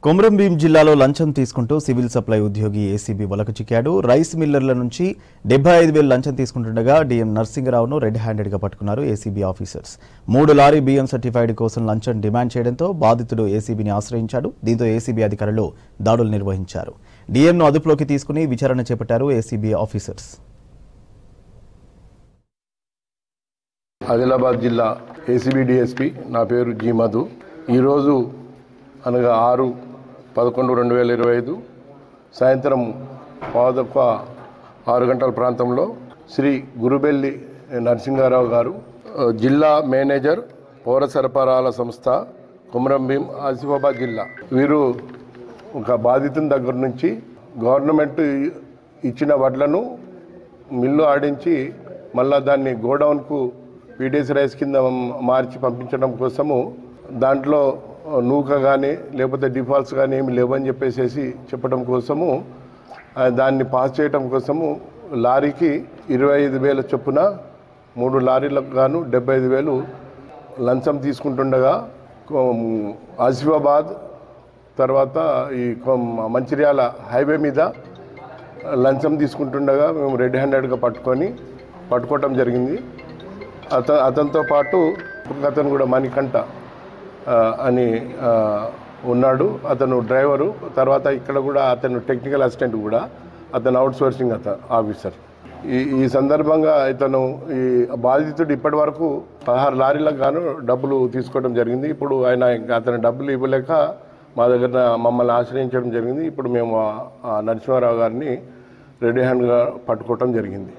కొమరంభీం జిల్లాలో లంచం తీసుకుంటూ సివిల్ సప్లై ఉద్యోగి ఏసీబీ వలకు చిక్కాడు. రైస్ మిల్లర్ల నుంచి 75,000 లంచం తీసుకుంటుండగా డిఎం నర్సింగరావును రెడ్ హ్యాండెడ్ గా పట్టుకున్నారు ఏసీబీ ఆఫీసర్స్. 3 లారీ బియ్యం సర్టిఫైడ్ కోసం లంచం డిమాండ్ చేయడంతో బాధితుడు ఏసీబీని ఆశ్రయించాడు. దీంతో ఏసీబీ అధికారులు దాడులు నిర్వహించారు. డిఎంను అదుపులోకి తీసుకుని విచారణ చేపట్టారు ఏసీబీ ఆఫీసర్స్. ఆదిలాబాద్ జిల్లా ఏసీబీ డిఎస్పీ నా పేరు జీ మధు. ఈరోజు అనగా 6/11/2025 సాయంత్రం 6 గంటల ప్రాంతంలో శ్రీ గురుబెల్లి నరసింగారావు గారు, జిల్లా మేనేజర్ పౌర సరఫరాల సంస్థ కొమరంభీం ఆసిఫాబాద్ జిల్లా, వీరు ఒక బాధితుని దగ్గర నుంచి గవర్నమెంట్ ఇచ్చిన వడ్లను మిల్లు ఆడించి మళ్ళా దాన్ని గోడౌన్కు పీడీఎస్ రైస్ కింద మార్చి పంపించడం కోసము దాంట్లో నూక కానీ లేకపోతే డిఫాల్ట్స్ కానీ ఏమి లేవని చెప్పడం కోసము దాన్ని పాస్ చేయడం కోసము లారీకి 25,000 చొప్పున 3 లారీలకు గాను 75,000 లంచం తీసుకుంటుండగా ఆసిఫాబాద్ తర్వాత ఈ మంచిర్యాల హైవే మీద లంచం తీసుకుంటుండగా మేము రెడ్ హ్యాండెడ్గా పట్టుకోవటం జరిగింది. అతనితో పాటు అతను కూడా మణికంఠ అని ఉన్నాడు, అతను డ్రైవరు. తర్వాత ఇక్కడ కూడా అతను టెక్నికల్ అసిస్టెంట్, కూడా అతను అవుట్సోర్సింగ్ ఆఫీసర్. ఈ సందర్భంగా ఇతను ఈ బాధితుడు ఇప్పటి వరకు 16 లారీలకు గాను డబ్బులు తీసుకోవడం జరిగింది. ఇప్పుడు అతను డబ్బులు ఇవ్వలేక మా దగ్గర మమ్మల్ని ఆశ్రయించడం జరిగింది. ఇప్పుడు మేము నరసింహారావు గారిని రెడీ హ్యాండ్గా పట్టుకోవటం జరిగింది.